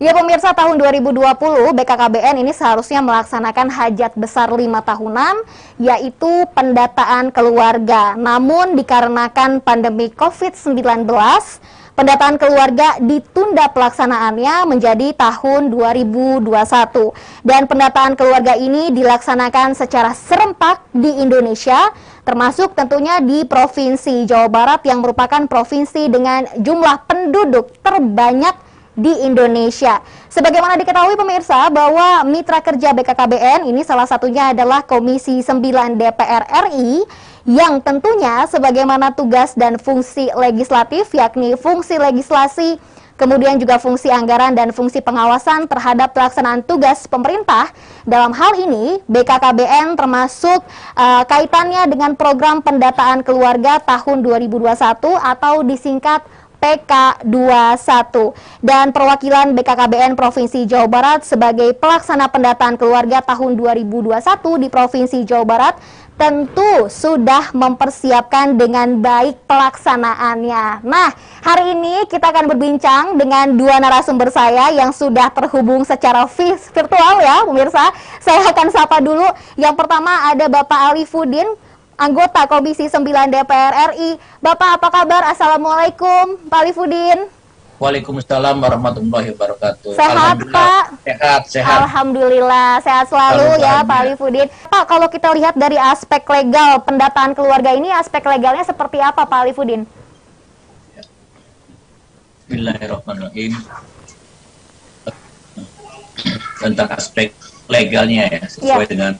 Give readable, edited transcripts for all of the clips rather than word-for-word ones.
Ya pemirsa, tahun 2020 BKKBN ini seharusnya melaksanakan hajat besar 5 tahunan, yaitu pendataan keluarga. Namun dikarenakan pandemi COVID-19, pendataan keluarga ditunda pelaksanaannya menjadi tahun 2021. Dan pendataan keluarga ini dilaksanakan secara serempak di Indonesia, termasuk tentunya di Provinsi Jawa Barat yang merupakan provinsi dengan jumlah penduduk terbanyak di Indonesia. Sebagaimana diketahui pemirsa bahwa mitra kerja BKKBN ini salah satunya adalah Komisi 9 DPR RI yang tentunya sebagaimana tugas dan fungsi legislatif, yakni fungsi legislasi, kemudian juga fungsi anggaran dan fungsi pengawasan terhadap pelaksanaan tugas pemerintah. Dalam hal ini BKKBN termasuk kaitannya dengan program pendataan keluarga tahun 2021 atau disingkat PK21. Dan perwakilan BKKBN Provinsi Jawa Barat sebagai pelaksana pendataan keluarga tahun 2021 di Provinsi Jawa Barat tentu sudah mempersiapkan dengan baik pelaksanaannya. Nah, hari ini kita akan berbincang dengan dua narasumber saya yang sudah terhubung secara virtual ya, pemirsa. Saya akan sapa dulu. Yang pertama ada Bapak Alifuddin, anggota Komisi 9 DPR RI. Bapak, apa kabar? Assalamualaikum, Pak Alifuddin. Waalaikumsalam warahmatullahi wabarakatuh. Sehat, Pak? Sehat. Alhamdulillah, sehat selalu ya, Pak Alifuddin. Pak, kalau kita lihat dari aspek legal pendataan keluarga ini, aspek legalnya seperti apa, Pak Alifuddin? Bismillahirrahmanirrahim. Tentang aspek legalnya ya, sesuai dengan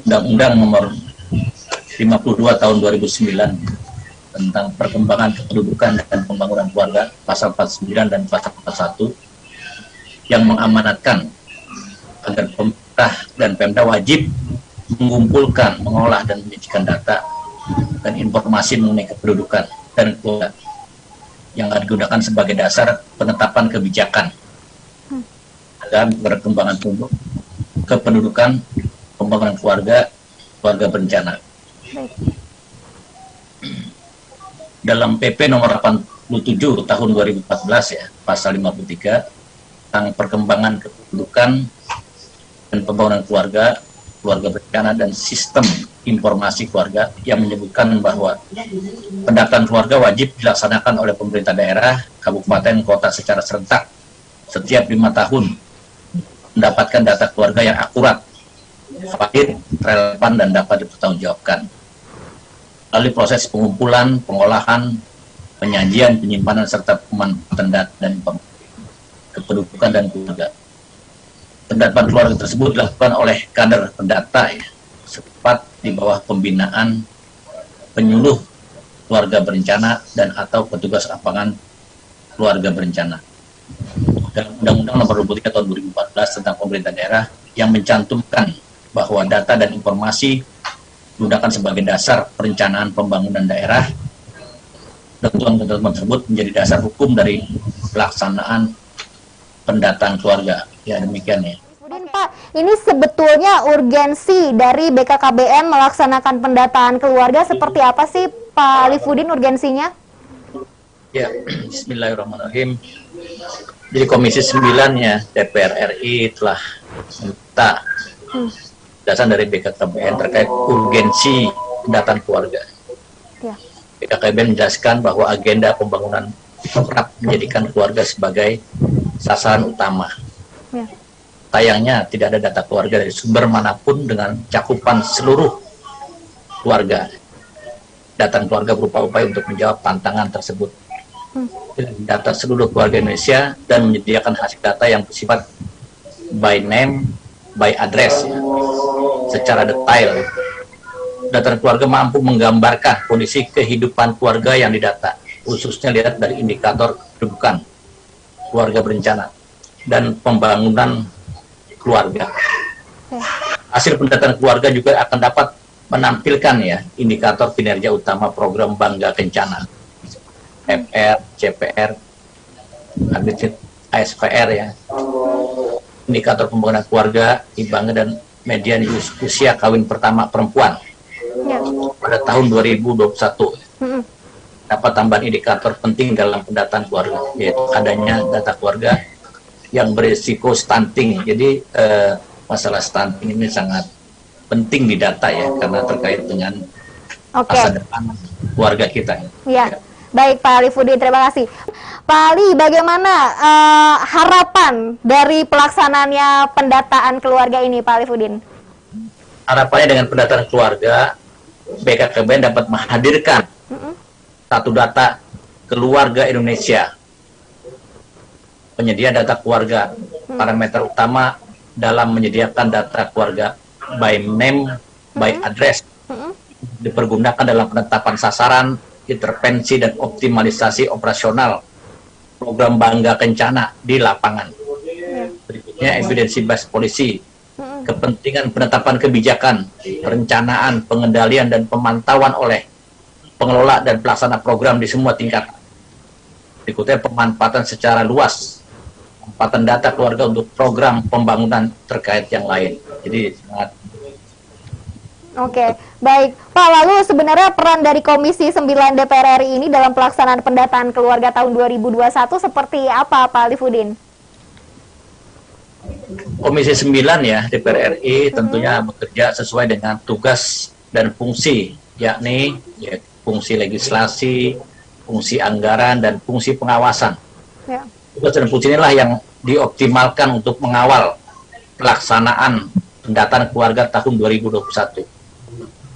Undang-Undang Nomor 52 tahun 2009 tentang perkembangan kependudukan dan pembangunan keluarga, pasal 49 dan pasal 41 yang mengamanatkan agar pemerintah dan Pemda wajib mengumpulkan, mengolah dan menyajikan data dan informasi mengenai kependudukan dan keluarga yang akan digunakan sebagai dasar penetapan kebijakan dalam perkembangan kependudukan, pembangunan keluarga berencana. Dalam PP nomor 87 tahun 2014 ya, pasal 53 tentang perkembangan kependudukan dan pembangunan keluarga berencana dan sistem informasi keluarga yang menyebutkan bahwa pendataan keluarga wajib dilaksanakan oleh pemerintah daerah, kabupaten, kota secara serentak setiap 5 tahun, mendapatkan data keluarga yang akurat, valid, relevan, dan dapat dipertanggungjawabkan. Melalui proses pengumpulan, pengolahan, penyajian, penyimpanan, serta pemanfaatan data dan kependudukan dan keluarga. Pendataan keluarga tersebut dilakukan oleh kader pendata ya, tepat di bawah pembinaan penyuluh keluarga berencana dan atau petugas lapangan keluarga berencana. Dalam Undang-Undang Nomor 23 tahun 2014 tentang pemerintah daerah yang mencantumkan bahwa data dan informasi digunakan sebagai dasar perencanaan pembangunan daerah. Ketentuan-ketentuan tersebut menjadi dasar hukum dari pelaksanaan pendataan keluarga. Ya, demikian ya. Pak, ini sebetulnya urgensi dari BKKBN melaksanakan pendataan keluarga seperti apa sih, Pak Alifuddin, urgensinya? Ya, bismillahirrahmanirrahim. Jadi Komisi 9 ya DPR RI telah minta dasar dari BKKBN terkait urgensi pendataan keluarga. Ya. BKKBN menjelaskan bahwa agenda pembangunan kerap menjadikan keluarga sebagai sasaran utama. Ya. Sayangnya tidak ada data keluarga dari sumber manapun dengan cakupan seluruh keluarga. Data keluarga berupa upaya untuk menjawab tantangan tersebut. Data seluruh keluarga Indonesia dan menyediakan hasil data yang bersifat by name, by address ya, secara detail. Data keluarga mampu menggambarkan kondisi kehidupan keluarga yang didata, khususnya lihat dari indikator kedudukan keluarga berencana dan pembangunan keluarga. Hasil pendataan keluarga juga akan dapat menampilkan ya indikator kinerja utama program Bangga Kencana, FR, CPR, ASPR ya, indikator pembangunan keluarga, imbangnya dan median usia kawin pertama perempuan ya. Pada tahun 2021 dapat tambahan indikator penting dalam pendataan keluarga, yaitu adanya data keluarga yang berisiko stunting. Jadi masalah stunting ini sangat penting di data ya, karena terkait dengan masa depan keluarga kita. Ya. Baik Pak Arifudin, terima kasih. Pak Ali, bagaimana harapan dari pelaksanaannya pendataan keluarga ini, Pak Arifudin? Harapannya dengan pendataan keluarga, BKKBN dapat menghadirkan satu data keluarga Indonesia. Penyedia data keluarga, parameter utama dalam menyediakan data keluarga by name, by address, dipergunakan dalam penetapan sasaran, intervensi dan optimalisasi operasional program Bangga Kencana di lapangan. Berikutnya evidensi based policy, kepentingan penetapan kebijakan, perencanaan, pengendalian dan pemantauan oleh pengelola dan pelaksana program di semua tingkat. Berikutnya pemanfaatan secara luas, pemanfaatan data keluarga untuk program pembangunan terkait yang lain. Jadi sangat. Oke, baik. Pak, lalu sebenarnya peran dari Komisi 9 DPR RI ini dalam pelaksanaan pendataan keluarga tahun 2021 seperti apa, Pak Arifudin? Komisi 9 ya DPR RI tentunya bekerja sesuai dengan tugas dan fungsi, yakni fungsi legislasi, fungsi anggaran, dan fungsi pengawasan. Ya. Tugas dan fungsi inilah yang dioptimalkan untuk mengawal pelaksanaan pendataan keluarga tahun 2021.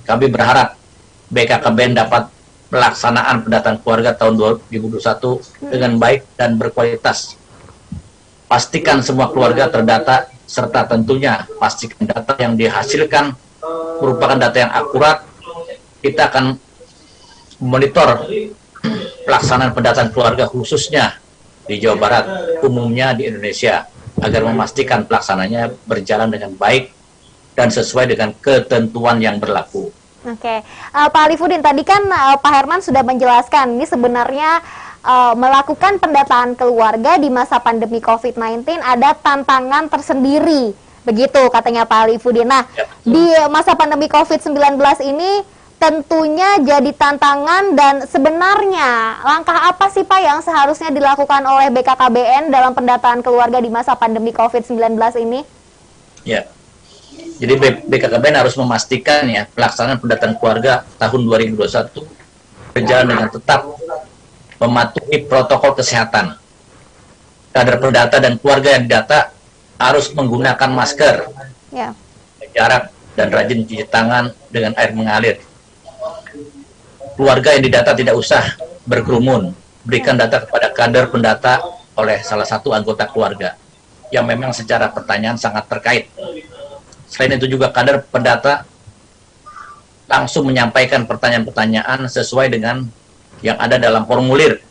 Kami berharap BKKBN dapat pelaksanaan pendataan keluarga tahun 2021 dengan baik dan berkualitas. Pastikan semua keluarga terdata, serta tentunya pastikan data yang dihasilkan merupakan data yang akurat. Kita akan monitor pelaksanaan pendataan keluarga khususnya di Jawa Barat, umumnya di Indonesia, agar memastikan pelaksananya berjalan dengan baik dan sesuai dengan ketentuan yang berlaku. Oke, Pak Arifudin, tadi kan Pak Herman sudah menjelaskan ini sebenarnya melakukan pendataan keluarga di masa pandemi COVID-19 ada tantangan tersendiri, begitu katanya Pak Arifudin. Nah, di masa pandemi COVID-19 ini tentunya jadi tantangan, dan sebenarnya langkah apa sih Pak yang seharusnya dilakukan oleh BKKBN dalam pendataan keluarga di masa pandemi COVID-19 ini? Ya, jadi BKKBN harus memastikan ya pelaksanaan pendataan keluarga tahun 2021 berjalan dengan tetap mematuhi protokol kesehatan. Kader pendata dan keluarga yang didata harus menggunakan masker, jarak, dan rajin cuci tangan dengan air mengalir. Keluarga yang didata tidak usah berkerumun. Berikan data kepada kader pendata oleh salah satu anggota keluarga yang memang secara pertanyaan sangat terkait. Selain itu juga kader pendata langsung menyampaikan pertanyaan-pertanyaan sesuai dengan yang ada dalam formulir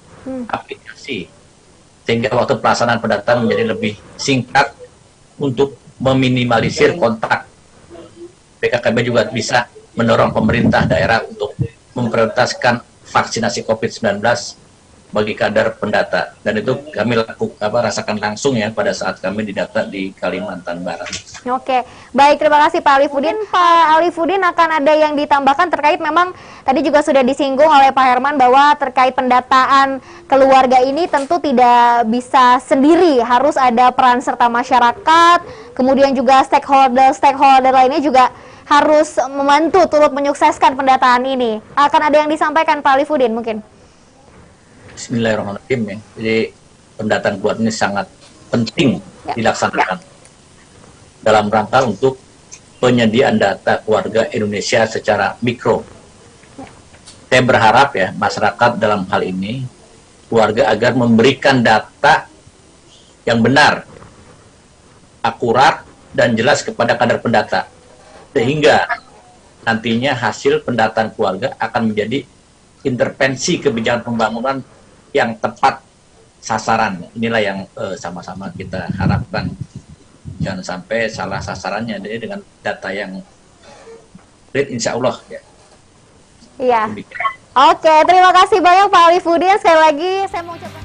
aplikasi, sehingga waktu pelaksanaan pendataan menjadi lebih singkat untuk meminimalisir kontak. BKKB juga bisa mendorong pemerintah daerah untuk memprioritaskan vaksinasi COVID-19 bagi kader pendata, dan itu kami rasakan langsung ya pada saat kami didata di Kalimantan Barat. Oke, baik, terima kasih Pak Arifudin. Pak Arifudin, akan ada yang ditambahkan terkait, memang tadi juga sudah disinggung oleh Pak Herman bahwa terkait pendataan keluarga ini tentu tidak bisa sendiri, harus ada peran serta masyarakat, kemudian juga stakeholder lainnya juga harus membantu turut menyukseskan pendataan ini. Akan ada yang disampaikan Pak Arifudin mungkin? Bismillahirrahmanirrahim ya. Jadi pendataan keluarga ini sangat penting dilaksanakan dalam rangka untuk penyediaan data keluarga Indonesia secara mikro. Saya berharap ya masyarakat dalam hal ini, keluarga, agar memberikan data yang benar, akurat, dan jelas kepada kader pendata, sehingga nantinya hasil pendataan keluarga akan menjadi intervensi kebijakan pembangunan yang tepat sasaran. Inilah yang sama-sama kita harapkan, jangan sampai salah sasarannya. Jadi dengan data yang real, insya Allah ya. Iya. Oke, terima kasih banyak Pak Arifudin. Sekali lagi saya mau ucapkan